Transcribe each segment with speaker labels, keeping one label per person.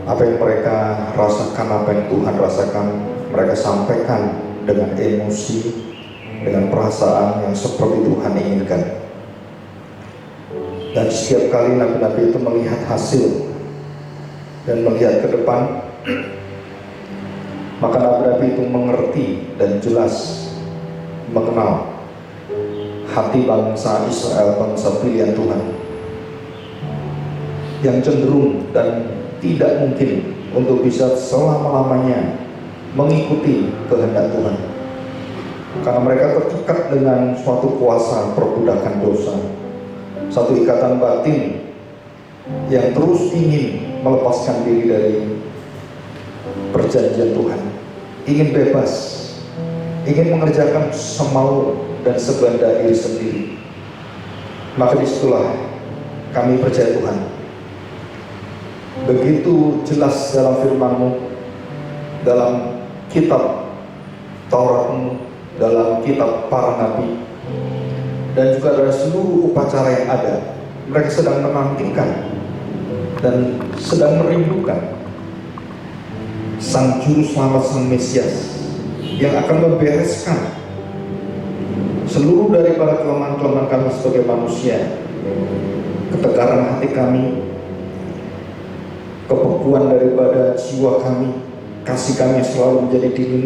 Speaker 1: Apa yang mereka rasakan, apa yang Tuhan rasakan, mereka sampaikan dengan emosi, dengan perasaan yang seperti Tuhan inginkan. Dan setiap kali nabi-nabi itu melihat hasil dan melihat ke depan, maka nabi-nabi itu mengerti dan jelas mengenal hati bangsa Israel, bangsa pilihan Tuhan, yang cenderung dan tidak mungkin untuk bisa selama-lamanya mengikuti kehendak Tuhan, karena mereka terikat dengan suatu kuasa perbudakan dosa, satu ikatan batin yang terus ingin melepaskan diri dari perjanjian Tuhan, ingin bebas, ingin mengerjakan semau dan sekehendak diri sendiri. Maka disitulah kami percaya Tuhan, begitu jelas dalam firman-Mu, dalam kitab Taurat-Mu, dalam kitab para nabi, dan juga dari seluruh upacara yang ada, mereka sedang menantikan dan sedang merindukan Sang Juru Selamat, Sang Mesias, yang akan membereskan seluruh daripada kelemahan-kelemahan kami sebagai manusia, ketegaran hati kami, kebekuan daripada jiwa kami, kasih kami yang selalu menjadi dingin,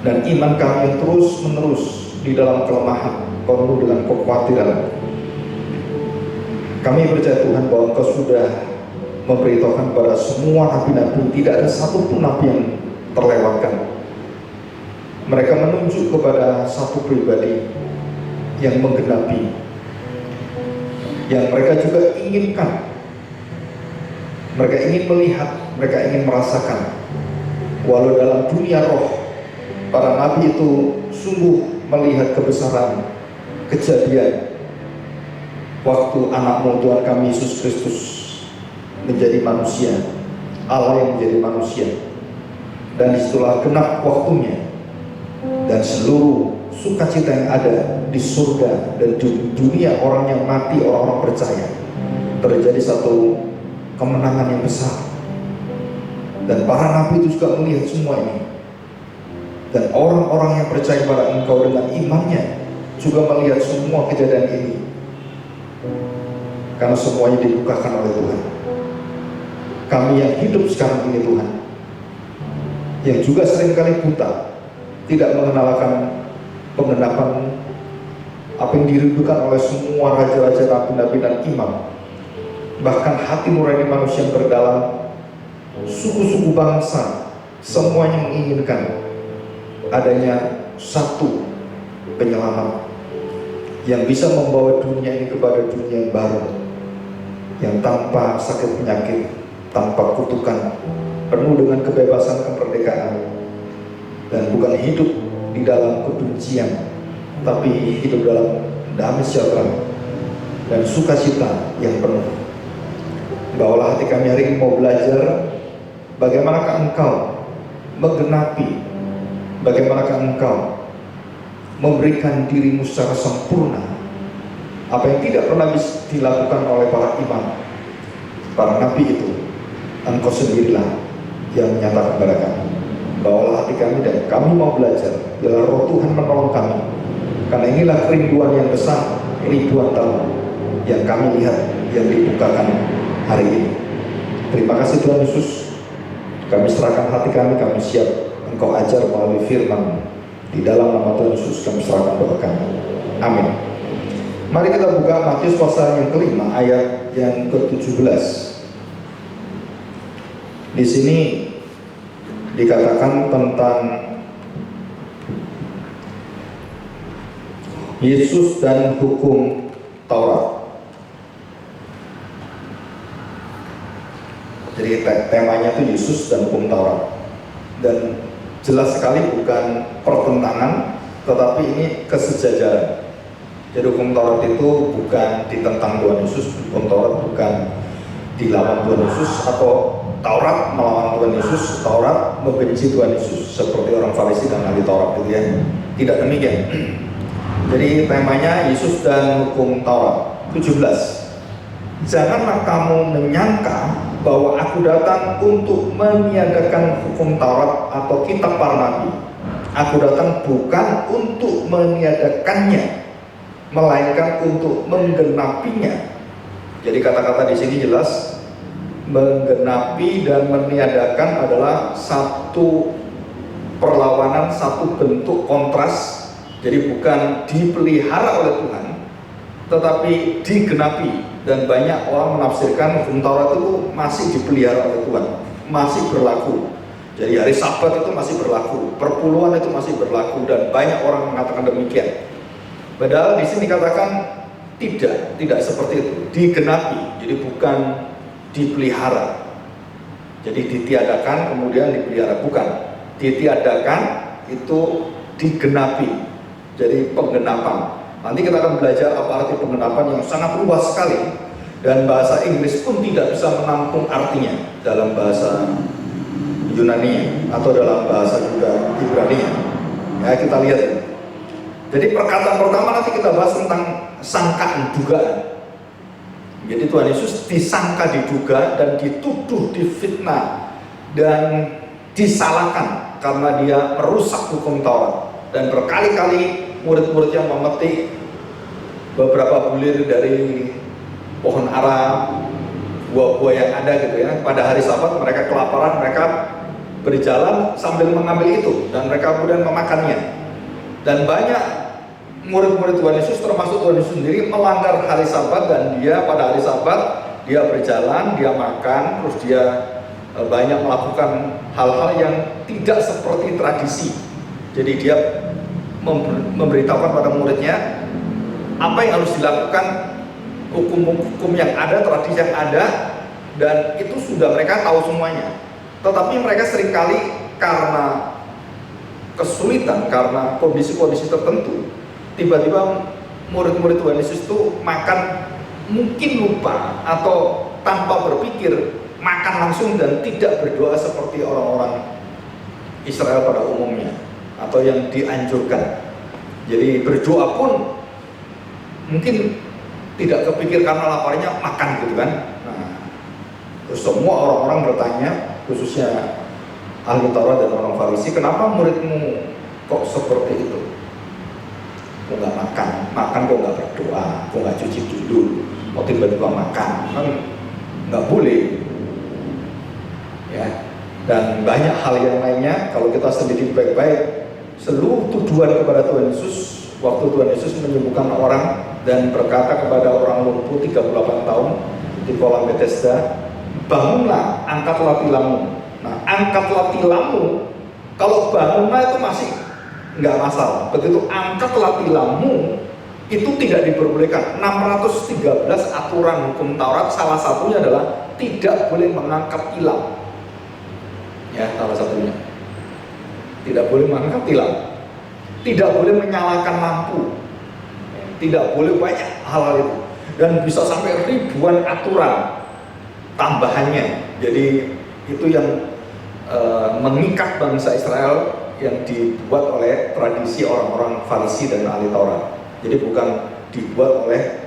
Speaker 1: dan iman kami yang terus-menerus di dalam kelemahan, penuh dengan kekhawatiran. Kami percaya Tuhan bahwa Engkau sudah memberitahukan kepada semua nabi-nabi, tidak ada satupun nabi yang terlewatkan. Mereka menunjuk kepada satu pribadi yang menggenapi, yang mereka juga inginkan. Mereka ingin melihat, mereka ingin merasakan. Walau dalam dunia roh, para nabi itu sungguh melihat kebesaran kejadian waktu anakmu Tuhan kami Yesus Kristus menjadi manusia, Allah yang menjadi manusia. Dan disitulah genap waktunya, dan seluruh sukacita yang ada di surga dan di dunia orang yang mati, orang-orang percaya, terjadi satu kemenangan yang besar. Dan para nabi itu juga melihat semua ini, dan orang-orang yang percaya pada Engkau dengan imannya juga melihat semua kejadian ini, karena semuanya dibukakan oleh Tuhan. Kami yang hidup sekarang ini Tuhan, yang juga seringkali buta, tidak mengenalkan pengenapan apa yang dirindukan oleh semua raja-raja, nabi-nabi dan imam, bahkan hati nurani manusia yang terdalam, suku-suku bangsa, semuanya menginginkan adanya satu penyelamat yang bisa membawa dunia ini kepada dunia yang baru, yang tanpa sakit penyakit, tanpa kutukan, penuh dengan kebebasan, kemerdekaan, dan bukan hidup di dalam kebencian, tapi hidup dalam damai sejahtera dan sukacita yang penuh. Bawalah hati kami hari ini mau belajar bagaimanakah Engkau menggenapi, bagaimanakah Engkau memberikan dirimu secara sempurna, apa yang tidak pernah bisa dilakukan oleh para imam, para nabi itu. Engkau sendirilah yang menyatakan kepada kami. Bawalah hati kami dan kami mau belajar. Biarlah Roh Tuhan menolong kami, karena inilah kerinduan yang besar ribuan tahun yang kami lihat, yang dibukakan hari ini. Terima kasih Tuhan Yesus. Kami serahkan hati kami siap Engkau ajar melalui firman. Di dalam nama Tuhan Yesus kami serahkan doa kami. Amin. Mari kita buka Matius pasal yang kelima, ayat yang ke-17. Di sini dikatakan tentang Yesus dan hukum Taurat. Jadi temanya itu Yesus dan hukum Taurat, dan jelas sekali bukan pertentangan, tetapi ini kesejajaran. Jadi hukum Taurat itu bukan ditentang Tuhan Yesus, hukum Taurat bukan dilawan Tuhan Yesus, atau Taurat melawan Tuhan Yesus, Taurat membenci Tuhan Yesus seperti orang Farisi dan ahli Taurat itu ya. Tidak demikian. Jadi temanya Yesus dan hukum Taurat. 17. Janganlah kamu menyangka bahwa aku datang untuk meniadakan hukum Taurat atau kitab para nabi. Aku datang bukan untuk meniadakannya, melainkan untuk menggenapinya. Jadi kata-kata di sini jelas, menggenapi dan meniadakan adalah satu perlawanan, satu bentuk kontras. Jadi bukan dipelihara oleh Tuhan, tetapi digenapi. Dan banyak orang menafsirkan hukum Taurat itu masih dipelihara oleh Tuhan, masih berlaku. Jadi hari Sabat itu masih berlaku, perpuluhan itu masih berlaku, dan banyak orang mengatakan demikian. Padahal di sini dikatakan tidak seperti itu, digenapi. Jadi bukan dipelihara. Jadi ditiadakan kemudian dipelihara, bukan. Ditiadakan itu digenapi. Jadi penggenapan. Nanti kita akan belajar apa arti penggenapan yang sangat luas sekali, dan bahasa Inggris pun tidak bisa menampung artinya dalam bahasa Yunani atau dalam bahasa juga Ibrani. Ya, kita lihat. Jadi perkataan pertama nanti kita bahas tentang sangkaan, dugaan. Jadi Tuhan Yesus disangka, diduga, dan dituduh, difitnah, dan disalahkan karena dia merusak hukum Taurat. Dan berkali-kali murid-murid yang memetik beberapa bulir dari pohon ara, buah-buah yang ada gitu ya, pada hari Sabat mereka kelaparan, mereka berjalan sambil mengambil itu, dan mereka kemudian memakannya. Dan banyak murid-murid Tuhan Yesus, termasuk Tuhan Yesus sendiri, melanggar hari Sabat, dan dia pada hari Sabat dia berjalan, dia makan, terus dia banyak melakukan hal-hal yang tidak seperti tradisi. Jadi dia memberitahukan pada muridnya apa yang harus dilakukan, hukum-hukum yang ada, tradisi yang ada, dan itu sudah mereka tahu semuanya. Tetapi mereka seringkali karena kesulitan, karena kondisi-kondisi tertentu, tiba-tiba murid-murid Tuhan Yesus itu makan mungkin lupa atau tanpa berpikir, makan langsung dan tidak berdoa seperti orang-orang Israel pada umumnya atau yang dianjurkan. Jadi berdoa pun mungkin tidak kepikir karena laparnya, makan gitu kan. Nah, terus semua orang-orang bertanya, khususnya ahli Taurat dan orang Farisi, kenapa muridmu kok seperti itu? Kok nggak makan kok nggak berdoa, kok nggak cuci dulu, kok tiba-tiba makan, kan nggak boleh. Ya, dan banyak hal yang lainnya kalau kita selidiki baik-baik. Seluruh tuduhan kepada Tuhan Yesus waktu Tuhan Yesus menyembuhkan orang dan berkata kepada orang lumpuh 38 tahun di kolam Bethesda, bangunlah, angkatlah tilammu. Nah, angkatlah tilammu, kalau bangunlah itu masih nggak masalah. Begitu angkatlah tilammu, itu tidak diperbolehkan. 613 aturan hukum Taurat, salah satunya adalah tidak boleh mengangkat tilam. Ya, salah satunya. Tidak boleh mengangkat tilam, tidak boleh menyalakan lampu, tidak boleh banyak hal-hal itu, dan bisa sampai ribuan aturan tambahannya. Jadi itu yang mengikat bangsa Israel, yang dibuat oleh tradisi orang-orang Farisi dan ahli Taurat. Jadi bukan dibuat oleh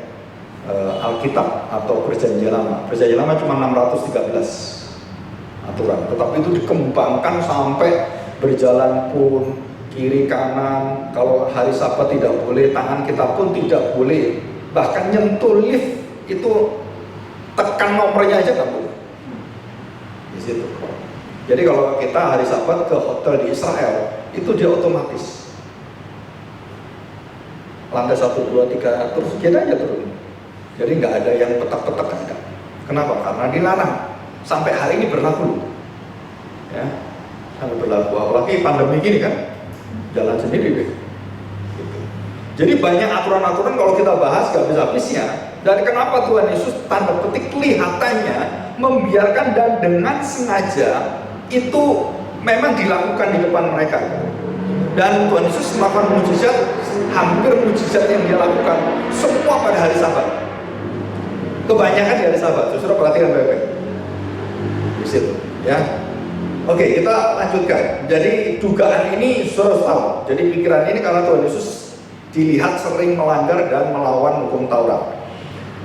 Speaker 1: Alkitab atau Perjanjian Lama. Perjanjian Lama cuma 613 aturan, tetapi itu dikembangkan sampai berjalan pun kiri kanan, kalau hari Sabat tidak boleh, tangan kita pun tidak boleh, bahkan nyentuh lift itu tekan nomornya aja nggak boleh di situ. Jadi kalau kita hari Sabat ke hotel di Israel, itu dia otomatis lantai 1, 2, 3 terus kita aja turun. Jadi nggak ada yang petak-petak, ada. Kenapa? Karena dilarang. Sampai hari ini berlaku, ya, sampai berlaku. Apalagi pandemi gini kan, jalan sendiri deh. Gitu. Jadi banyak aturan-aturan kalau kita bahas gak bisa habisnya. Dan kenapa Tuhan Yesus tanda petik kelihatannya membiarkan dan dengan sengaja itu memang dilakukan di depan mereka. Dan Tuhan Yesus melakukan mujizat, hampir mujizat yang dia lakukan semua pada hari Sabat. Kebanyakan di hari Sabat. Saudara perhatikan baik-baik di situ, ya. Oke, kita lanjutkan. Jadi dugaan ini saudara tahu. Jadi pikiran ini karena Tuhan Yesus dilihat sering melanggar dan melawan hukum Taurat.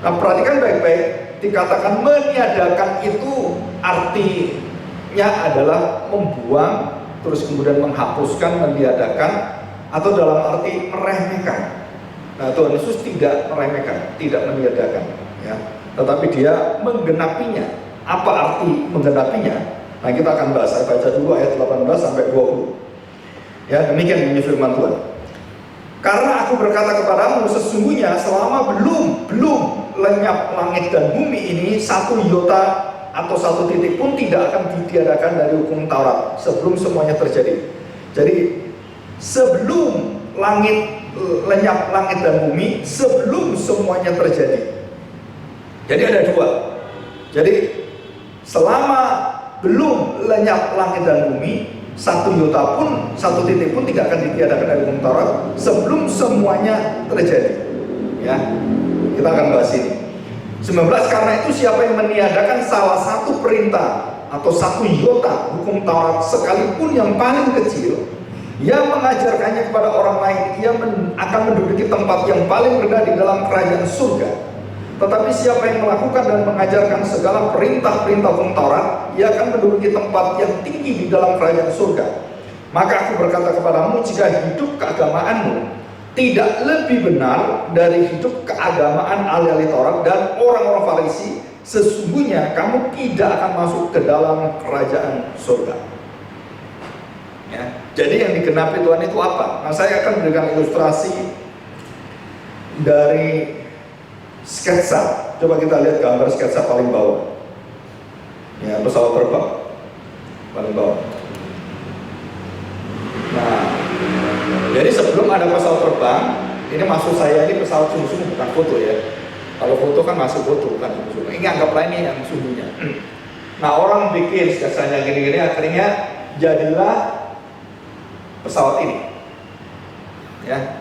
Speaker 1: Nah, perhatikan baik-baik dikatakan meniadakan itu artinya adalah membuang, terus kemudian menghapuskan, meniadakan, atau dalam arti meremehkan. Nah, Tuhan Yesus tidak meremehkan, tidak meniadakan, ya, tetapi dia menggenapinya. Apa arti menggenapinya? Nah, kita akan bahas. Saya baca dulu ayat 18 sampai 20. Ya, demikian bunyi firman Tuhan. Karena aku berkata kepadamu, sesungguhnya selama belum lenyap langit dan bumi ini, satu iota atau satu titik pun tidak akan ditiadakan dari hukum Taurat sebelum semuanya terjadi. Jadi sebelum lenyap langit dan bumi, sebelum semuanya terjadi. Jadi ada dua. Jadi selama belum lenyap langit dan bumi, satu iota pun, satu titik pun tidak akan ditiadakan dari hukum Taurat sebelum semuanya terjadi. Ya, kita akan bahas ini. 19, karena itu siapa yang meniadakan salah satu perintah atau satu iota hukum Taurat sekalipun yang paling kecil, yang mengajarkannya kepada orang lain, ia akan menduduki tempat yang paling rendah di dalam kerajaan surga. Tetapi siapa yang melakukan dan mengajarkan segala perintah-perintah hukum Taurat, ia akan menduduki tempat yang tinggi di dalam kerajaan surga. Maka aku berkata kepadamu, jika hidup keagamaanmu tidak lebih benar dari hidup keagamaan ahli-ahli Taurat dan orang-orang Farisi, sesungguhnya kamu tidak akan masuk ke dalam kerajaan surga. Ya, jadi yang digenapi Tuhan itu apa? Nah, saya akan berikan ilustrasi dari sketsa. Coba kita lihat gambar sketsa paling bawah. Ya, pesawat terbang paling bawah. Nah, jadi sebelum ada pesawat terbang, ini maksud saya ini pesawat sungguh-sungguh, bukan foto ya. Kalau foto kan masuk foto, bukan sungguh-sungguh. Ini anggaplah ini yang sungguhnya. Nah, orang bikin sketsanya gini-gini, akhirnya jadilah pesawat ini. Ya.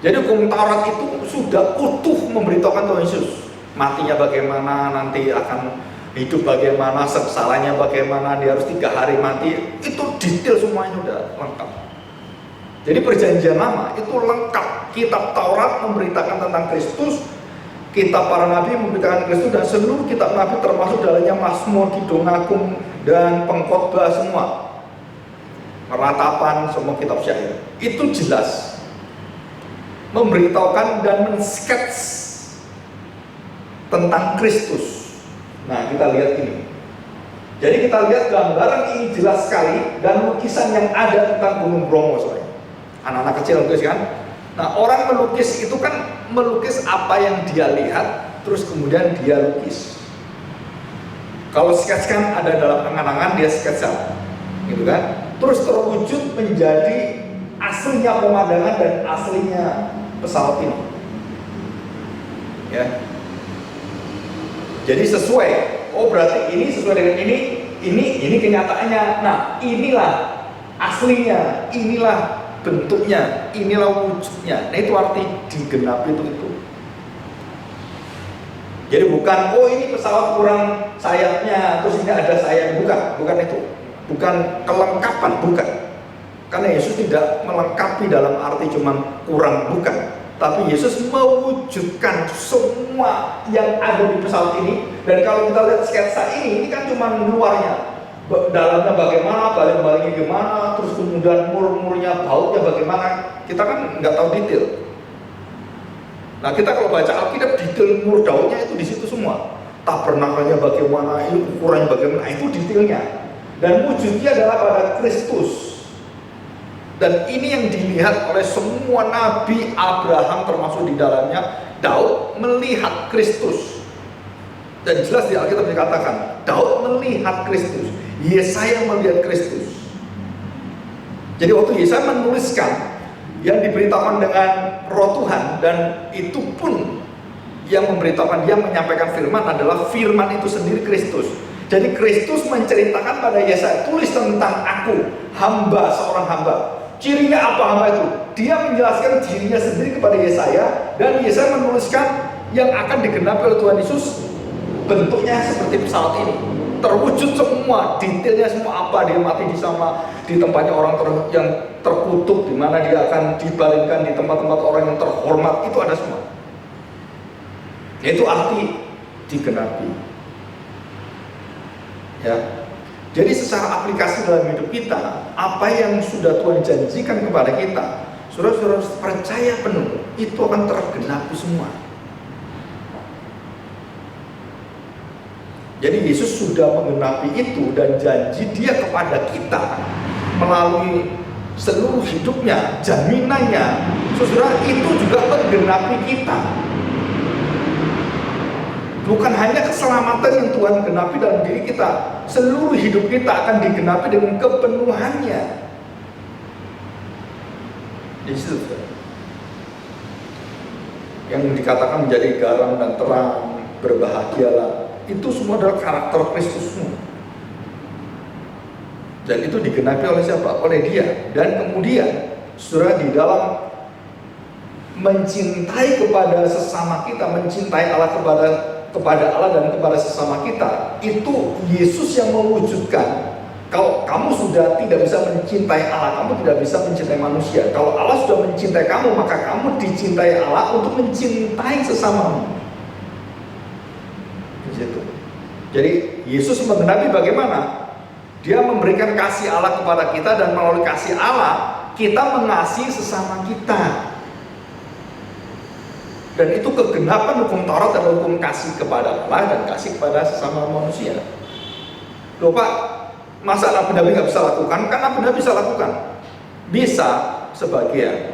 Speaker 1: Jadi hukum Taurat itu sudah utuh memberitahukan Tuhan Yesus. Matinya bagaimana, nanti akan hidup bagaimana, salahnya bagaimana, dia harus 3 hari mati. Itu detail semuanya sudah lengkap. Jadi perjanjian lama itu lengkap. Kitab Taurat memberitakan tentang Kristus, kitab para nabi memberitakan Kristus, dan seluruh kitab nabi termasuk dalamnya Mazmur, Kidung Agung, dan Pengkhotbah semua. Meratapan, semua kitab syair. Itu jelas memberitahukan dan men-sketch tentang Kristus. Nah, kita lihat ini. Jadi kita lihat gambaran ini jelas sekali, dan lukisan yang ada tentang Gunung Bromo, soalnya anak-anak kecil lukis kan. Nah, orang melukis itu kan melukis apa yang dia lihat, terus kemudian dia lukis. Kalau sketch kan ada dalam angan-angan, dia sketsa, gitu kan. Terus terwujud menjadi aslinya pemandangan dan aslinya pesawat ini. Ya. Jadi sesuai. Oh, berarti ini sesuai dengan ini kenyataannya. Nah, inilah aslinya, inilah bentuknya, inilah wujudnya. Nah, itu arti digenapi itu. Jadi bukan, oh ini pesawat kurang sayapnya, terus ini ada sayap, bukan itu. Bukan kelengkapan, bukan. Karena Yesus tidak melengkapi dalam arti cuman kurang, bukan. Tapi Yesus mewujudkan semua yang ada di pesawat ini. Dan kalau kita lihat sketsa ini kan cuma luarnya. Dalamnya bagaimana, baling-balingnya gimana, terus kemudian mur-murnya, bautnya bagaimana, kita kan nggak tahu detail. Nah, kita kalau baca Alkitab, detail mur daunnya itu di situ semua. Tabernakelnya bagaimana, ini ukurannya bagaimana, itu detailnya. Dan wujudnya adalah pada Kristus. Dan ini yang dilihat oleh semua nabi, Abraham termasuk di dalamnya. Daud melihat Kristus. Dan jelas di Alkitab dikatakan, Daud melihat Kristus, Yesaya melihat Kristus. Jadi waktu Yesaya menuliskan yang diberitakan dengan Roh Tuhan, dan itu pun yang memberitakan, yang menyampaikan firman adalah firman itu sendiri Kristus. Jadi Kristus menceritakan pada Yesaya, tulis tentang aku, hamba, seorang hamba. Cirinya apa hamba itu? Dia menjelaskan dirinya sendiri kepada Yesaya, dan Yesaya menuliskan yang akan digenapi oleh Tuhan Yesus. Bentuknya seperti pesawat ini, terwujud semua, detailnya semua, apa dia mati di tempatnya orang yang terkutuk, di mana dia akan dibaringkan di tempat-tempat orang yang terhormat, itu ada semua. Itu arti digenapi. Ya. Jadi secara aplikasi dalam hidup kita, apa yang sudah Tuhan janjikan kepada kita, saudara-saudara percaya penuh, itu akan tergenapi semua. Jadi Yesus sudah menggenapi itu dan janji Dia kepada kita melalui seluruh hidupnya, jaminannya, saudara, itu juga menggenapi kita. Bukan hanya keselamatan yang Tuhan genapi dalam diri kita, seluruh hidup kita akan digenapi dengan kepenuhannya. Di situ, yang dikatakan menjadi garam dan terang, berbahagialah, itu semua adalah karakter Kristusmu. Dan itu digenapi oleh siapa? Oleh Dia. Dan kemudian, saudara, di dalam mencintai kepada sesama kita, mencintai Allah kepada Allah dan kepada sesama kita, itu Yesus yang mewujudkan. Kalau kamu sudah tidak bisa mencintai Allah, kamu tidak bisa mencintai manusia. Kalau Allah sudah mencintai kamu, maka kamu dicintai Allah untuk mencintai sesamamu. Di situ. Jadi Yesus menggenapi bagaimana? Dia memberikan kasih Allah kepada kita, dan melalui kasih Allah kita mengasihi sesama kita. Dan itu kegenapan hukum Taurat adalah hukum kasih kepada Allah dan kasih kepada sesama manusia. Loh Pak, masa Nabi-Nabi nggak bisa lakukan? Kan Nabi-Nabi bisa lakukan. Bisa sebagian.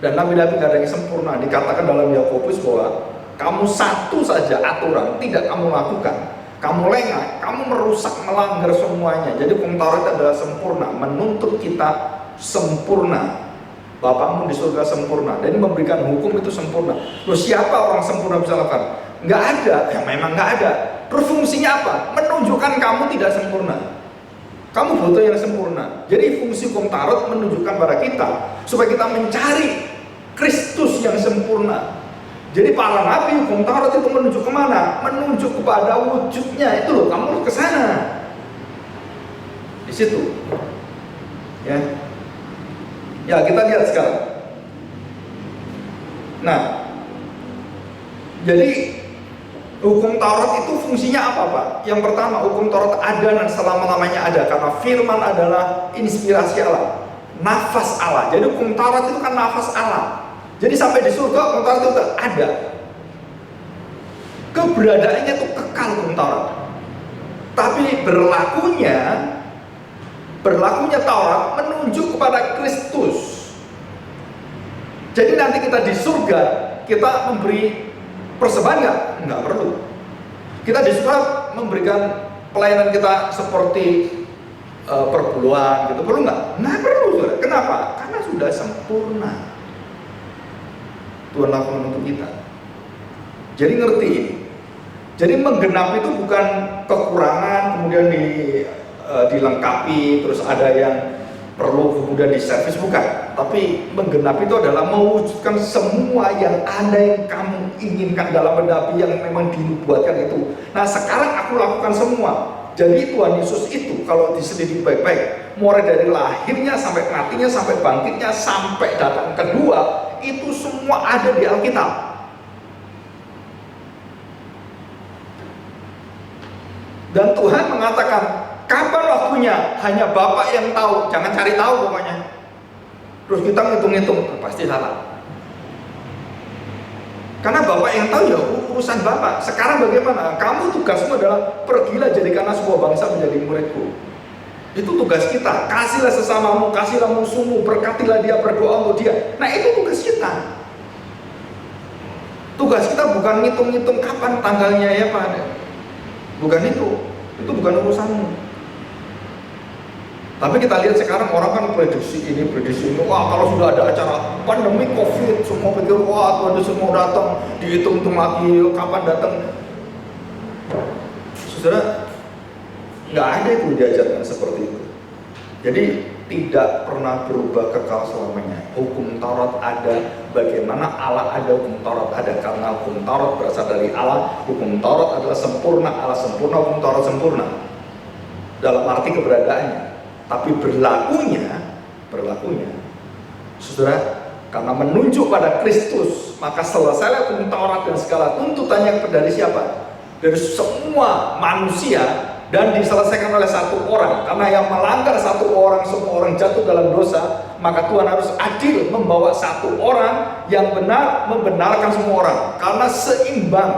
Speaker 1: Dan Nabi-Nabi nggak ada yang sempurna. Dikatakan dalam Yakobus bahwa kamu satu saja aturan tidak kamu lakukan, kamu lengah, kamu merusak, melanggar semuanya. Jadi hukum Taurat adalah sempurna, menuntut kita sempurna. Bapakmu di surga sempurna, dan memberikan hukum itu sempurna. Terus siapa orang sempurna bisa lakukan? Nggak ada, ya memang nggak ada. Terus fungsinya apa? Menunjukkan kamu tidak sempurna. Kamu butuh yang sempurna. Jadi fungsi hukum Taurat menunjukkan pada kita supaya kita mencari Kristus yang sempurna. Jadi para nabi hukum Taurat itu menunjuk kemana? Menunjuk kepada wujudnya. Itu loh, kamu harus ke sana. Di situ. Ya. Ya, kita lihat sekarang. Nah, jadi hukum Taurat itu fungsinya apa, Pak? Yang pertama, hukum Taurat ada dan selama-lamanya ada, karena firman adalah inspirasi Allah, nafas Allah. Jadi hukum Taurat itu kan nafas Allah. Jadi sampai di surga hukum Taurat itu ada. Keberadaannya itu kekal hukum Taurat. Tapi berlakunya Taurat menunjuk kepada Kristus. Jadi nanti kita di surga, kita memberi persembahan nggak? Nggak perlu. Kita di surga memberikan pelayanan kita seperti perpuluhan gitu, perlu nggak? Nggak perlu, saudara. Kenapa? Karena sudah sempurna. Tuhan lakukan untuk kita. Jadi ngerti ini. Jadi menggenapi itu bukan kekurangan kemudian dilengkapi, terus ada yang perlu kemudian diservis, bukan. Tapi menggenapi itu adalah mewujudkan semua yang ada yang kamu inginkan dalam menabi yang memang dinubuatkan itu. Nah sekarang aku lakukan semua. Jadi Tuhan Yesus itu kalau diselidiki baik-baik, mulai dari lahirnya sampai matinya, sampai bangkitnya, sampai datang kedua, itu semua ada di Alkitab. Dan Tuhan mengatakan, kapan waktunya? Hanya Bapak yang tahu. Jangan cari tahu pokoknya. Terus kita ngitung-ngitung, pasti salah. Karena Bapak yang tahu, ya urusan Bapak. Sekarang bagaimana? Kamu tugasmu adalah pergilah jadikanlah sebuah bangsa menjadi muridku. Itu tugas kita. Kasihlah sesamamu, kasihlah musuhmu, berkatilah dia, berdoa untuk dia. Nah itu tugas kita. Tugas kita bukan ngitung-ngitung kapan tanggalnya ya Pak. Bukan itu bukan urusanmu. Tapi kita lihat sekarang orang kan prediksi ini, wah kalau sudah ada acara pandemi COVID, semua pikir wah Tuhan Yesus mau datang, dihitung-hitung lagi kapan datang. Saudara, nggak ada itu diajarkan seperti itu. Jadi tidak pernah berubah kekal selamanya. Hukum Taurat ada, bagaimana Allah ada, hukum Taurat ada. Karena hukum Taurat berasal dari Allah, hukum Taurat adalah sempurna, Allah sempurna, hukum Taurat sempurna dalam arti keberadaannya. Tapi berlakunya, saudara, karena menunjuk pada Kristus, maka selesailah hukum Taurat dan segala tuntutannya dari siapa?
Speaker 2: dari semua manusia dan diselesaikan oleh satu orang. Karena yang melanggar satu orang, semua orang jatuh dalam dosa, maka Tuhan harus adil membawa satu orang yang benar membenarkan semua orang karena seimbang.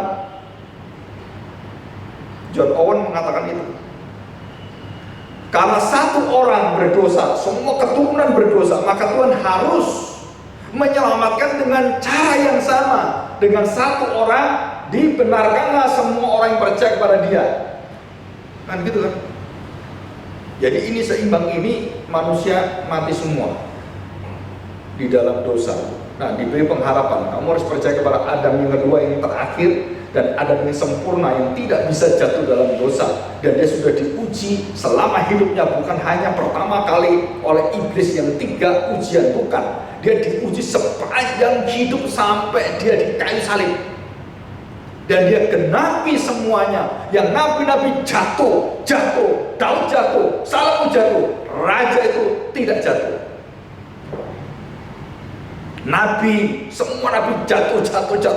Speaker 2: John Owen mengatakan itu. Karena satu orang berdosa, semua keturunan berdosa, maka Tuhan harus menyelamatkan dengan cara yang sama. Dengan satu orang, dibenarkanlah semua orang yang percaya kepada dia. Kan gitu kan? Jadi ini seimbang ini, manusia mati semua di dalam dosa. Nah, diberi pengharapan, kamu harus percaya kepada Adam yang kedua, yang terakhir, dan Adam yang sempurna yang tidak bisa jatuh dalam dosa. Dan dia sudah diuji selama hidupnya, bukan hanya pertama kali oleh iblis yang 3 ujian, bukan. Dia diuji sepanjang hidup sampai dia di kayu salib. Dan dia genapi semuanya. Yang nabi-nabi jatuh, Daud jatuh, Salomo jatuh, raja itu tidak jatuh. Nabi, semua nabi jatuh,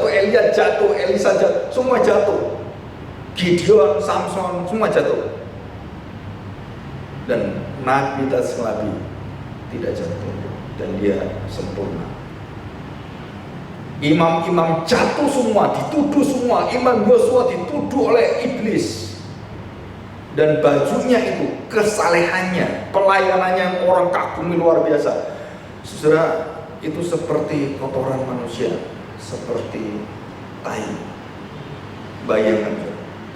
Speaker 2: Elia jatuh, Elisa jatuh, semua jatuh. Gideon, Samson, semua jatuh. Dan Nabi Nabi tidak jatuh, dan dia sempurna. Imam-imam jatuh semua, dituduh semua. Imam Yosua dituduh oleh iblis. Dan bajunya itu, kesalehannya, pelayanannya yang orang kagumi luar biasa. Saudara, itu seperti kotoran manusia, seperti tai. Bayangkan,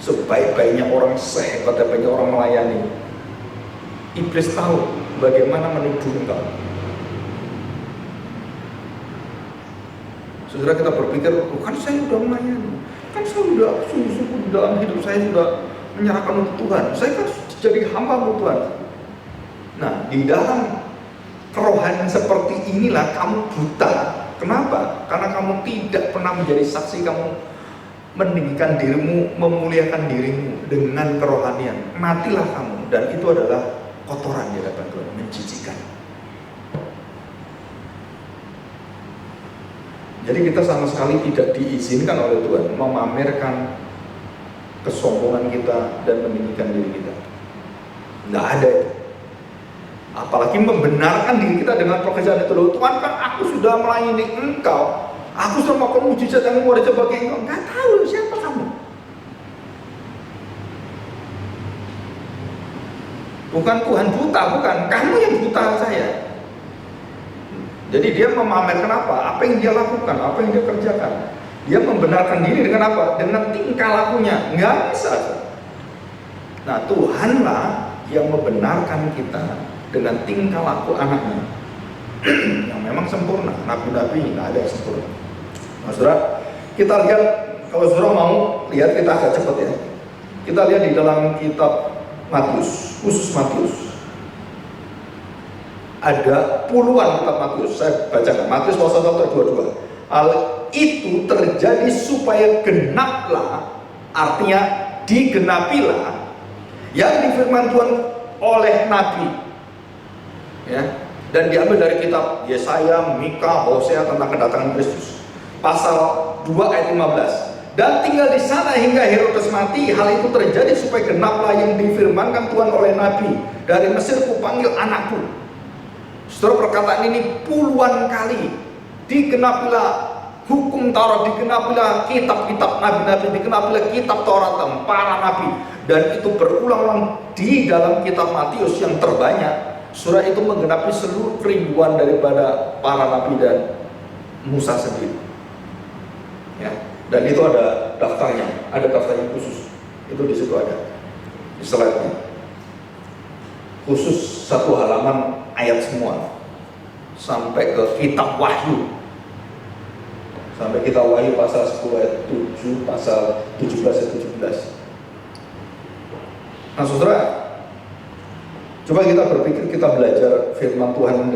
Speaker 2: sebaik-baiknya orang, sehebat-hebatnya orang melayani, iblis tahu bagaimana menuduh engkau. Saudara, kita berpikir, kan saya sudah melayani, kan saya sudah sungguh-sungguh dalam hidup saya sudah menyerahkan untuk Tuhan, saya kan jadi hamba untuk Tuhan. Nah, di dalam kerohanian seperti inilah kamu buta. Kenapa? Karena kamu tidak pernah menjadi saksi, kamu meninggikan dirimu, memuliakan dirimu dengan kerohanian. Matilah kamu, dan itu adalah kotoran di hadapan Tuhan, menjijikan. Jadi kita sama sekali tidak diizinkan oleh Tuhan memamerkan kesombongan kita dan meninggikan diri kita. Nggak ada itu. Apalagi membenarkan diri kita dengan pekerjaan itu. Loh, Tuhan, kan aku sudah melayani engkau, aku sudah melakukan mujizat yang luar biasa bagi engkau. Nggak tahu siapa kamu. Bukan Tuhan buta, bukan. Kamu yang buta saya. Jadi dia memamerkan apa yang dia lakukan, apa yang dia kerjakan. Dia membenarkan diri dengan apa? Dengan tingkah lakunya. Nggak bisa. Nah, Tuhanlah yang membenarkan kita dengan tingkah laku anaknya yang memang sempurna. Nabi-nabi nggak ada yang sempurna. Nah, saudara, kita lihat, kalau saudara mau lihat, kita agak cepat ya. Kita lihat di dalam kitab Matius, khusus Matius. Ada puluhan kitab Matius, saya bacakan. Matius pasal 1 ayat 22. Hal itu terjadi supaya genaplah, artinya digenapilah yang difirman Tuhan oleh Nabi, ya, dan diambil dari kitab Yesaya, Mika, Hosea tentang kedatangan Kristus. Pasal 2 ayat 15. Dan tinggal di sana hingga Herodes mati. Hal itu terjadi supaya genaplah yang difirmankan Tuhan oleh Nabi, dari Mesir kupanggil anakku. Saudara, perkataan ini puluhan kali. Digenapilah hukum Taurat, digenapilah kitab-kitab nabi-nabi, digenapilah kitab Taurat dan para nabi. Dan itu berulang-ulang di dalam kitab Matius yang terbanyak. Surah itu menggenapi seluruh kerinduan daripada para nabi dan Musa sendiri, ya. Dan itu ada daftarnya, khusus. Itu di situ ada di slide-nya. Khusus 1 halaman ayat semua sampai ke kitab Wahyu. Sampai kitab Wahyu pasal 10 ayat 7, pasal 17 ayat 17. Nah, saudara, coba kita berpikir, kita belajar firman Tuhan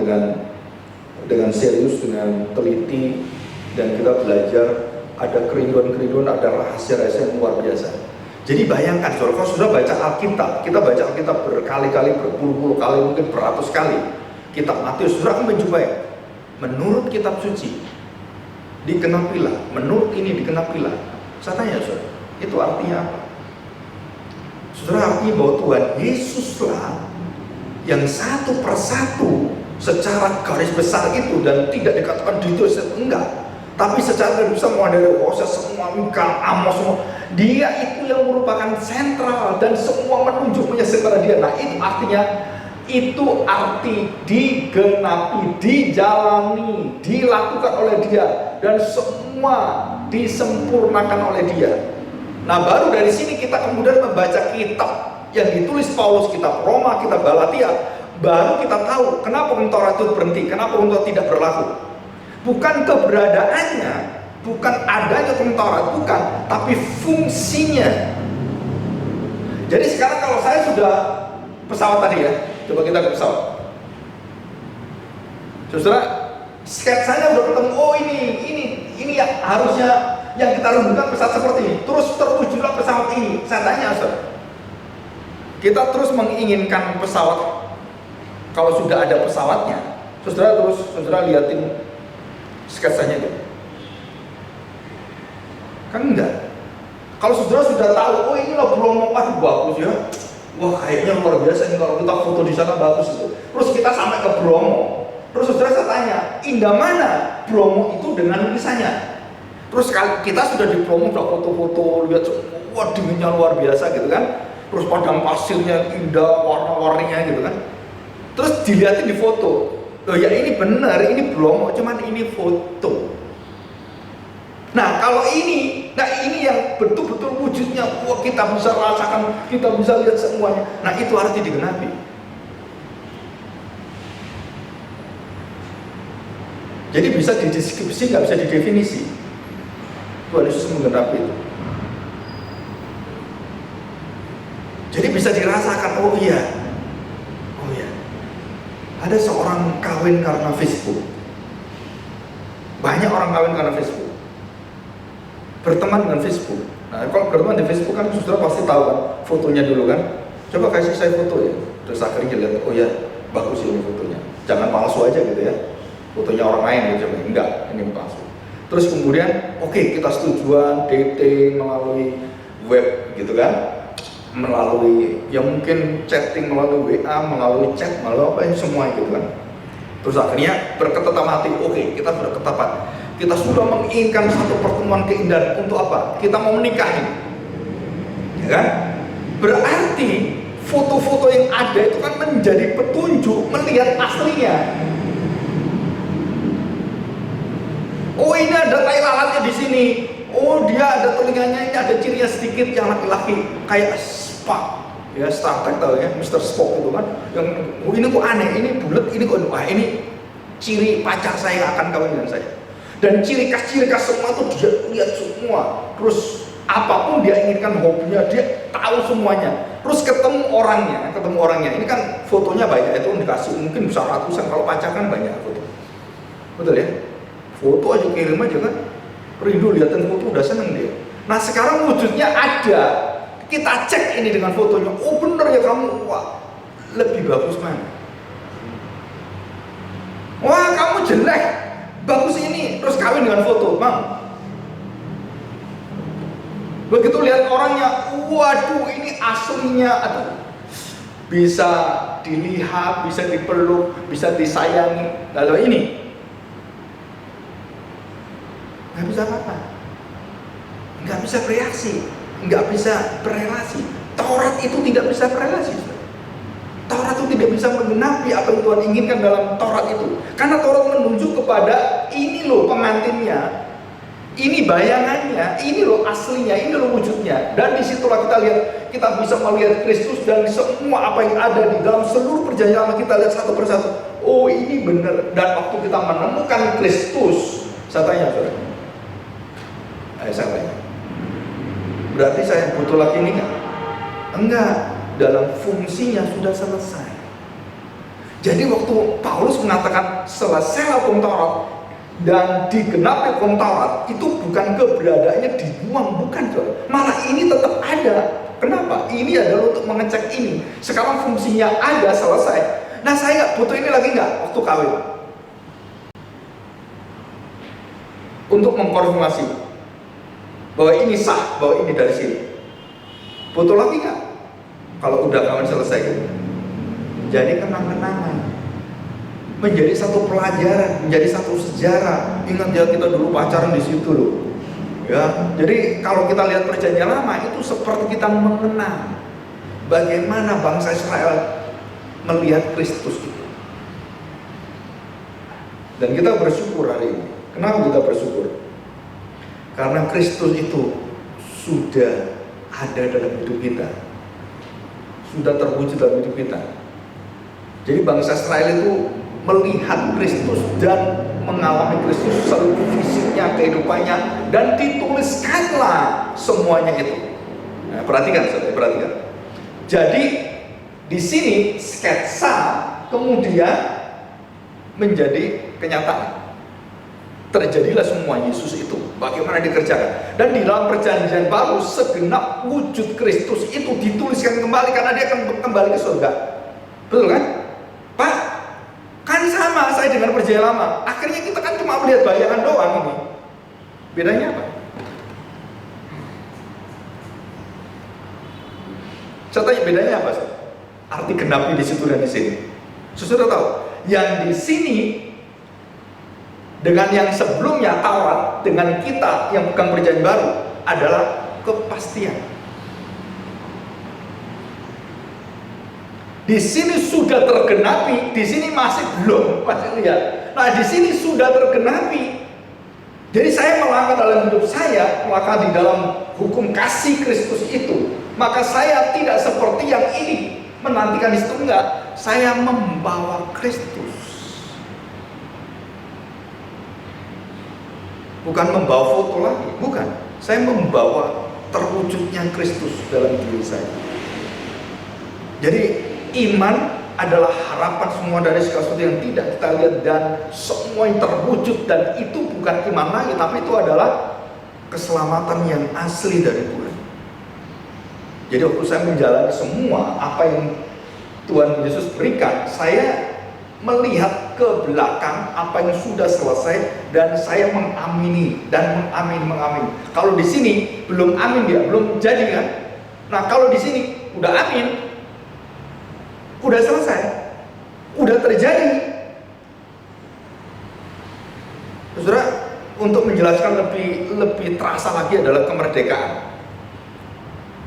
Speaker 2: dengan serius, dengan teliti, dan kita belajar ada kerinduan-kerinduan, ada rahasia-rahasia yang luar biasa. Jadi bayangkan, saudara, kalau sudah baca Alkitab, kita baca Alkitab berkali-kali, berpuluh-puluh kali, mungkin beratus kali. Kitab Matius, saudara akan menjumpai, menurut kitab suci, digenapilah, menurut ini digenapilah. Saya tanya, saudara, Itu artinya apa? Saudara, artinya bahwa Tuhan Yesuslah yang satu persatu secara garis besar itu, dan tidak dikatakan detail, enggak, tapi secara garis besar mulai dari Hosea, semua Mika, Amos, semua, dia itu yang merupakan sentral dan semua menunjuk menyesat pada dia. Nah itu artinya, itu arti digenapi, dijalani, dilakukan oleh dia, dan semua disempurnakan oleh dia. Nah baru dari sini kita kemudian membaca kitab yang ditulis Paulus, kitab Roma, kitab Galatia, baru kita tahu kenapa hukum Taurat itu berhenti, kenapa hukum Taurat tidak berlaku. Bukan keberadaannya, bukan adanya hukum Taurat, bukan, tapi fungsinya. Jadi sekarang kalau saya sudah pesawat tadi ya, coba kita ke pesawat. Saudara, sketsanya udah ketemu, oh ini yang harusnya yang kita rindukan pesawat seperti ini. Terus terwujudlah pesawat ini. Saya tanya, saudara, kita terus menginginkan pesawat. Kalau sudah ada pesawatnya, saudara liatin sketsanya itu. Kan enggak. Kalau saudara sudah tahu, oh ini loh Bromo, aduh bagus ya. Wah kayaknya luar biasa nih kalau kita foto di sana, bagus itu. Terus kita sampai ke Bromo. Terus saudara saya tanya, indah mana Bromo itu dengan lukisannya? Terus kita sudah di Bromo, udah foto-foto, lihat wah dinginnya luar biasa gitu kan. Terus padang pasirnya indah, warna-warninya gitu kan. Terus dilihatin di foto, loh ya ini benar, ini Bromo, cuman ini foto. Nah kalau ini yang betul-betul wujudnya, wah kita bisa rasakan, kita bisa lihat semuanya. Nah itu arti digenapi. Jadi bisa dideskripsi, nggak bisa didefinisi. Tuhan Yesus menggenapi itu. Jadi bisa dirasakan, oh iya, ada seorang kawin karena Facebook. Banyak orang kawin karena Facebook. Berteman dengan Facebook. Nah kalau berteman di Facebook kan saudara pasti tahu kan fotonya dulu kan. Coba kasih saya foto ya. Terus akhirnya lihat, oh ya bagus ini fotonya. Jangan palsu aja gitu ya. Fotonya orang lain gitu, enggak, ini palsu. Terus kemudian, oke, kita setujuan dating melalui web gitu kan, melalui ya mungkin chatting melalui WA, melalui chat, melalui apa ini semua gitu kan. Terus akhirnya berketetapan hati, oke, kita berketetapan, kita sudah menginginkan satu pertemuan keindahan untuk apa? Kita mau menikahi, ya kan? Berarti foto-foto yang ada itu kan menjadi petunjuk melihat aslinya. Oh ini ada tai lalatnya di sini. Oh dia ada telinganya, ini ada cirinya sedikit yang laki-laki kayak Spock, ya Star Trek tahu ya, Mr. Spock itu kan. Yang oh ini kok aneh, ini bulat, ini kok wah ini ciri pacar saya yang akan kawin dengan saya. Dan ciri khas semua itu dia lihat semua. Terus apapun dia inginkan, hobinya dia tahu semuanya. Terus ketemu orangnya. Ini kan fotonya banyak, itu dikasih mungkin bisa ratusan, kalau pacar kan banyak foto. Betul ya? Foto aja kirim aja kan, rindu liatin foto udah seneng dia. Nah sekarang wujudnya ada, kita cek ini dengan fotonya, oh bener ya kamu, wah lebih bagus mana? Wah kamu jelek, bagus ini, terus kawin dengan foto, bang. Begitu lihat orangnya, waduh ini aslinya, aduh bisa dilihat, bisa dipeluk, bisa disayangi. Lalu ini nggak bisa apa-apa, nggak bisa bereaksi, nggak bisa berelasi. Taurat itu tidak bisa berelasi. Taurat itu tidak bisa menggenapi apa yang Tuhan inginkan dalam Taurat itu, karena Taurat menunjuk kepada ini loh pengantinnya, ini bayangannya, ini loh aslinya, ini loh wujudnya. Dan disitulah kita lihat, kita bisa melihat Kristus dan semua apa yang ada di dalam seluruh perjanjian lama, kita lihat satu persatu. Oh ini benar. Dan waktu kita menemukan Kristus, saya tanya saudara, saya tanya, berarti saya butuh lagi ini enggak? Enggak, dalam fungsinya sudah selesai. Jadi waktu Paulus mengatakan selesai hukum Taurat dan digenapi hukum Taurat, itu bukan keberadaannya dibuang, bukan saudara. Malah ini tetap ada. Kenapa? Ini adalah untuk mengecek ini. Sekarang fungsinya ada, selesai. Nah saya nggak butuh ini lagi nggak waktu kawin? Untuk mengkonfirmasi. bahwa ini sah, bahwa ini dari sini. Butuh lagi nggak? Kalau udah kawan selesai gitu. Jadi kenang-kenangan, menjadi satu pelajaran, menjadi satu sejarah. Ingat ya, kita dulu pacaran di situ loh. Ya, jadi kalau kita lihat perjanjian lama itu seperti kita mengenang bagaimana bangsa Israel melihat Kristus itu. Dan kita bersyukur hari ini. Kenapa kita bersyukur? Karena Kristus itu sudah ada dalam hidup kita, sudah terwujud dalam hidup kita. Jadi bangsa Israel itu melihat Kristus dan mengalami Kristus seluruh fisiknya, kehidupannya, dan dituliskanlah semuanya itu. Nah, perhatikan, saudara, perhatikan. Jadi di sini sketsa kemudian menjadi kenyataan. Terjadilah semua Yesus itu, bagaimana dikerjakan. Dan di dalam perjanjian baru segenap wujud Kristus itu dituliskan kembali karena dia akan kembali ke surga. Betul kan? Pak, kan sama saya dengan perjanjian lama. Akhirnya kita kan cuma melihat bayangan doang ini. Bedanya apa? Saya tanya bedanya apa? Arti genapi di situ dan di sini. Saudara tahu? Yang di sini dengan yang sebelumnya Taurat, dengan kita yang pegang perjanjian baru adalah kepastian. Di sini sudah tergenapi, di sini masih belum, masih lihat. Nah, di sini sudah tergenapi. Jadi saya melangkah dalam hidup saya, melangkah di dalam hukum kasih Kristus itu. Maka saya tidak seperti yang ini menantikan di situ, enggak. Saya membawa Kristus. Bukan membawa foto lagi, bukan. Saya membawa terwujudnya Kristus dalam diri saya. Jadi iman adalah harapan semua dari segala sesuatu yang tidak kita lihat dan semua yang terwujud, dan itu bukan iman lagi, tapi itu adalah keselamatan yang asli dari Tuhan. Jadi waktu saya menjalani semua apa yang Tuhan Yesus berikan, saya melihat ke belakang apa yang sudah selesai dan saya mengamini dan mengamini. Kalau di sini belum amin, dia belum jadi kan? Nah, kalau di sini udah amin, udah selesai, udah terjadi. Saudara, untuk menjelaskan lebih terasa lagi adalah kemerdekaan.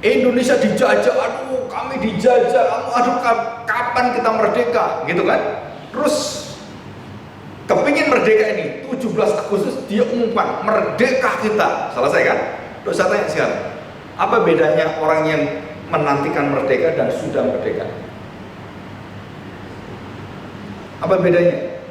Speaker 2: Indonesia dijajah, aduh kami dijajah, aduh kapan kita merdeka, gitu kan? Terus kepingin merdeka ini, 17 Agustus dia umumkan merdeka kita, selesai kan? Terus saya tanya sekarang, apa bedanya orang yang menantikan merdeka dan sudah merdeka? Apa bedanya?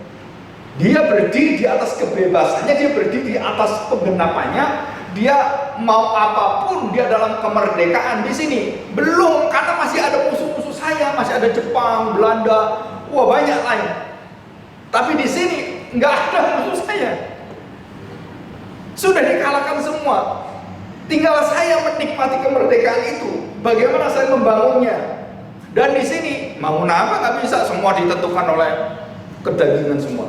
Speaker 2: Dia berdiri di atas kebebasannya, dia berdiri di atas penggenapannya, dia mau apapun dia dalam kemerdekaan. Di sini belum, karena masih ada musuh-musuh saya, masih ada Jepang, Belanda, wah banyak lain. Tapi di sini nggak ada musuh saya, sudah dikalahkan semua. Tinggal saya menikmati kemerdekaan itu, bagaimana saya membangunnya. Dan di sini mau apa nggak bisa, semua ditentukan oleh kedagingan semua.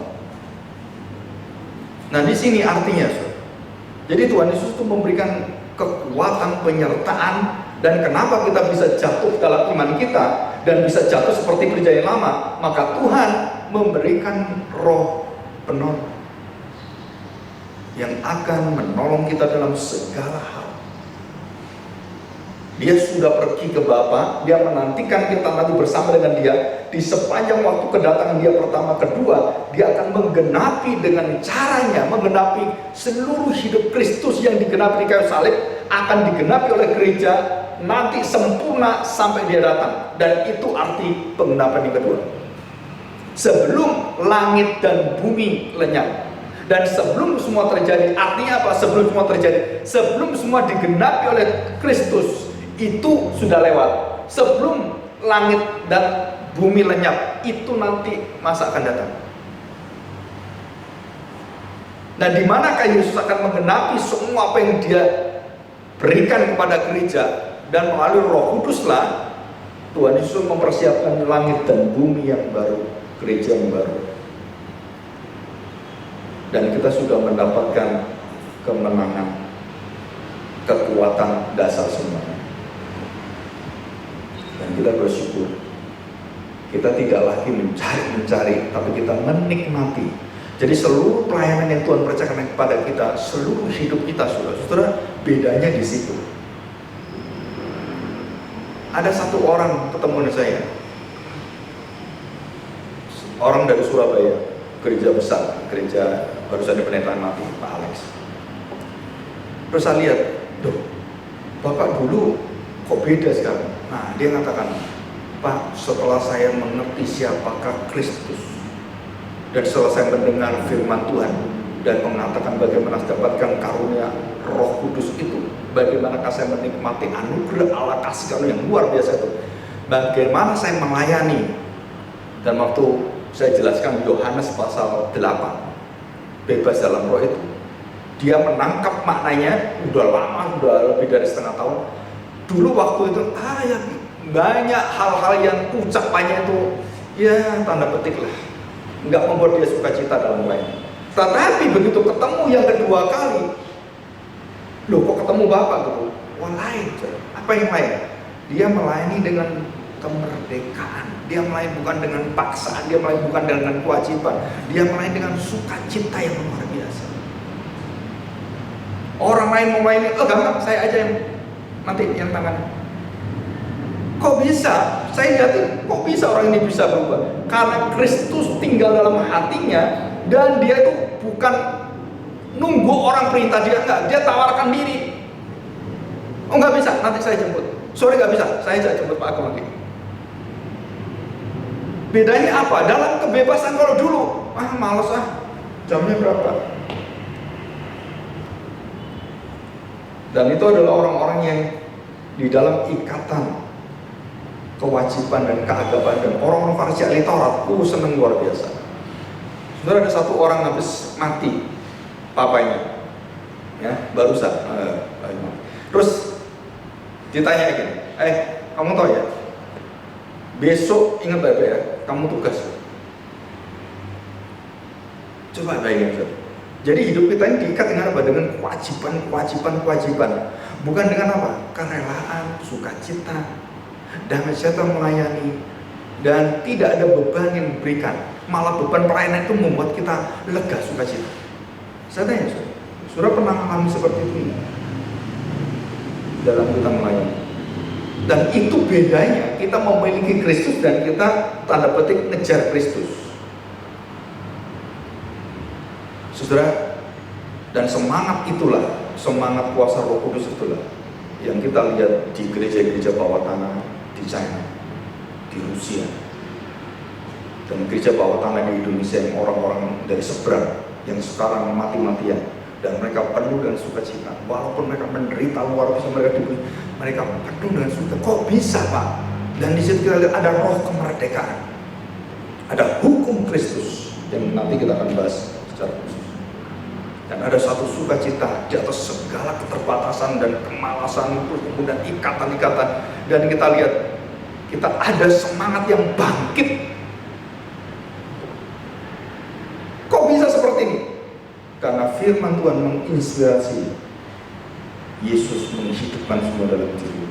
Speaker 2: Nah, di sini artinya, jadi Tuhan Yesus itu memberikan kekuatan penyertaan. Dan kenapa kita bisa jatuh dalam iman kita dan bisa jatuh seperti perjanjian lama? Maka Tuhan memberikan Roh penolong yang akan menolong kita dalam segala hal. Dia sudah pergi ke Bapa, dia menantikan kita nanti bersama dengan dia. Di sepanjang waktu kedatangan dia pertama, kedua, dia akan menggenapi dengan caranya, menggenapi seluruh hidup Kristus yang digenapi di kayu salib, akan digenapi oleh gereja, nanti sempurna sampai dia datang. Dan itu arti penggenapan yang kedua. Sebelum langit dan bumi lenyap. Dan sebelum semua terjadi, artinya apa? Sebelum semua terjadi, sebelum semua digenapi oleh Kristus, itu sudah lewat. Sebelum langit dan bumi lenyap, itu nanti masa akan datang. Nah, di manakah Yesus akan menggenapi semua apa yang dia berikan kepada gereja, dan melalui Roh Kuduslah Tuhan Yesus mempersiapkan langit dan bumi yang baru, gereja yang baru. Dan kita sudah mendapatkan kemenangan. kekuatan dasar semuanya. Dan kita bersyukur, kita tidak lagi mencari, tapi kita menikmati. Jadi seluruh pelayanan yang Tuhan percayakan kepada kita, seluruh hidup kita, saudara, bedanya di situ. Ada satu orang ketemu dengan saya, orang dari Surabaya, gereja besar, gereja barusan di Penetaan Mati, Pak Alex. Terus saya lihat, Bapak dulu kok beda sekarang? Nah, dia mengatakan, Pak, setelah saya mengerti siapakah Kristus, dan setelah saya mendengar firman Tuhan dan mengatakan bagaimana saya dapatkan karunia Roh Kudus itu, bagaimana saya menikmati anugerah Allah, kasih karunia yang luar biasa itu, bagaimana saya melayani. Dan waktu saya jelaskan Yohanes pasal 8, bebas dalam roh itu, dia menangkap maknanya. Udah lama, udah lebih dari setengah tahun. Dulu waktu itu ya banyak hal-hal yang ucapannya itu ya tanda petik lah, nggak membuat dia sukacita dalam melayani. Tetapi begitu ketemu yang kedua kali, loh kok ketemu Bapak gitu, wah lain. Apa yang lain? Dia melayani dengan kemerdekaan, dia melayani bukan dengan paksaan, dia melayani bukan dengan kewajiban, dia melayani dengan sukacita yang luar biasa. Orang lain mau melayani, gampang, saya aja yang nanti yang tangan. Kok bisa? Saya lihatin, kok bisa orang ini bisa berubah? Karena Kristus tinggal dalam hatinya, dan dia itu bukan nunggu orang perintah dia, enggak, dia tawarkan diri. Oh nggak bisa, nanti saya jemput. Sorry nggak bisa, saya jemput Pak Agung lagi. Bedanya apa? Dalam kebebasan kalau dulu, males jamnya berapa? Dan itu adalah orang-orang yang di dalam ikatan kewajiban dan keagamaan, dan orang-orang Farisi ahli Taurat, seneng luar biasa. Saudara, ada satu orang habis mati papanya, ya barusan. Terus ditanya gini, kamu tahu ya, besok ingat baik ya, kamu tugas. Coba bayangin. Jadi hidup kita ini diikat dengan apa? Dengan kewajiban. Bukan dengan apa? Kerelaan, sukacita, damai sejahtera melayani, dan tidak ada beban yang diberikan. Malah beban pelayanan itu membuat kita lega, sukacita. Saya tanya, saudara pernah mengalami seperti itu dalam kita melayani? Dan itu bedanya kita memiliki Kristus dan kita tanda petik ngejar Kristus. Saudara, dan semangat itulah, semangat kuasa Roh Kudus itulah yang kita lihat di gereja-gereja bawah tanah di China, di Rusia, dan gereja bawah tanah di Indonesia yang orang-orang dari seberang yang sekarang mati-matian, dan mereka penuh dengan sukacita. Walaupun mereka menderita luar biasa, mereka penuh dengan sukacita. Kok bisa, Pak? Dan di situ kita lihat ada roh kemerdekaan, ada hukum Kristus yang nanti kita akan bahas secara khusus. Dan ada satu sukacita di atas segala keterbatasan dan kemalasan itu, kemudian ikatan-ikatan. Dan kita lihat, kita ada semangat yang bangkit. Kok bisa seperti ini? Karena firman Tuhan menginspirasi Yesus menghidupkan semua dalam diri.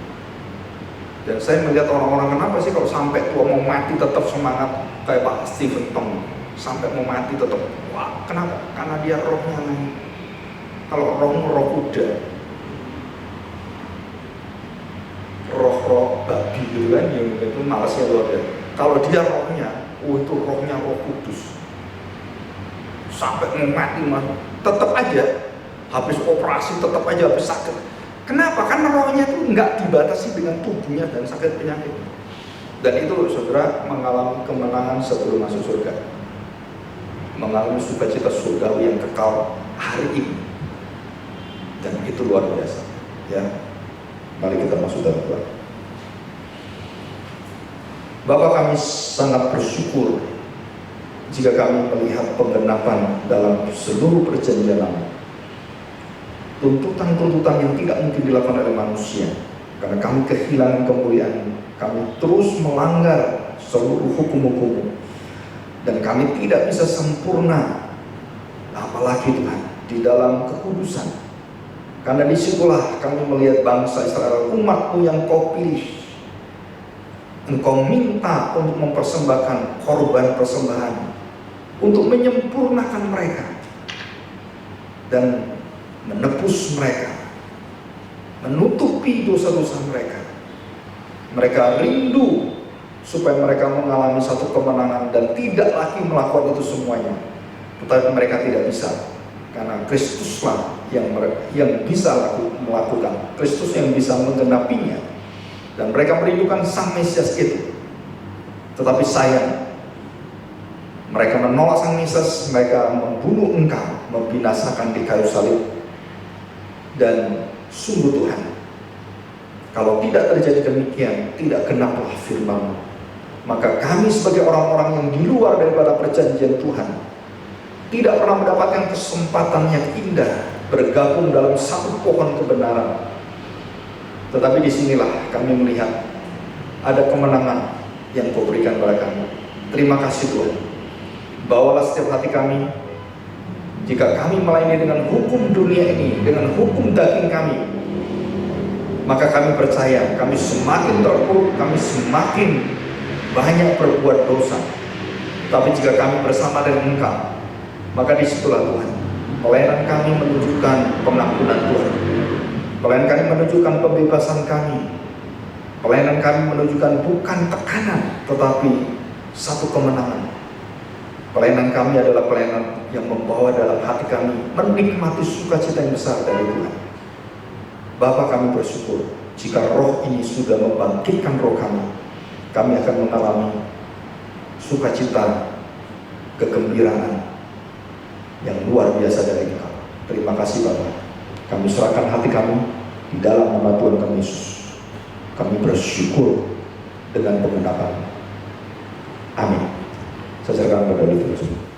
Speaker 2: Dan saya melihat orang-orang, kenapa sih kalau sampai tua mau mati tetap semangat, kayak Pak Stephen Tong, sampai mau mati tetap, wah kenapa? Karena dia rohnya naik. Kalau roh kuda, roh babi gitu kan, yang itu malasnya luar biasa. Kalau dia rohnya, itu rohnya Roh Kudus, sampai mau mati tetap aja, habis operasi tetap aja habis sakit. Kenapa? Karena rohnya itu nggak dibatasi dengan tubuhnya dan sakit penyakit. Dan itu saudara mengalami kemenangan sebelum masuk surga, mengalami sukacita surgawi yang kekal hari ini. Dan itu luar biasa. Ya, mari kita masuk dalam doa. Bapa, kami sangat bersyukur jika kami melihat penggenapan dalam seluruh perjanjian lama. Tuntutan-tuntutan yang tidak mungkin dilakukan oleh manusia, karena kami kehilangan kemuliaan, kami terus melanggar seluruh hukum-hukum, dan kami tidak bisa sempurna, apalagi Tuhan, di dalam kekudusan. Karena disitulah kami melihat bangsa Israel, umat-Mu yang Kau pilih. Engkau minta untuk mempersembahkan korban persembahan, untuk menyempurnakan mereka dan menebus mereka, menutupi dosa-dosa mereka. Mereka rindu supaya mereka mengalami satu kemenangan dan tidak lagi melakukan itu semuanya. Tetapi mereka tidak bisa, karena Kristuslah yang bisa melakukan, Kristus yang bisa menggenapinya. Dan mereka merindukan Sang Mesias itu. Tetapi sayang, mereka menolak Sang Mesias, mereka membunuh Engkau, membinasakan di kayu salib. Dan sungguh Tuhan, kalau tidak terjadi demikian, tidak genaplah firman-Mu, maka kami sebagai orang-orang yang di luar daripada perjanjian Tuhan tidak pernah mendapatkan kesempatan yang indah bergabung dalam satu pohon kebenaran. Tetapi disinilah kami melihat ada kemenangan yang Kau berikan kepada kami. Terima kasih Tuhan. Bawalah setiap hati kami. Jika kami melayani dengan hukum dunia ini, dengan hukum daging kami, maka kami percaya kami semakin terpuruk, kami semakin banyak berbuat dosa. Tapi jika kami bersama dengan Engkau, maka disitulah Tuhan, pelayanan kami menunjukkan pengampunan Tuhan, pelayanan kami menunjukkan pembebasan kami, pelayanan kami menunjukkan bukan tekanan, tetapi satu kemenangan. Pelayanan kami adalah pelayanan yang membawa dalam hati kami menikmati sukacita yang besar dari Tuhan. Bapa, kami bersyukur jika roh ini sudah membangkitkan roh kami akan mengalami sukacita, kegembiraan yang luar biasa dari Engkau. Terima kasih Bapa. Kami serahkan hati kami di dalam nama Tuhan kami Yesus. Kami bersyukur dengan pengenapan. Amin. Saya serahkan kepada Tuhan.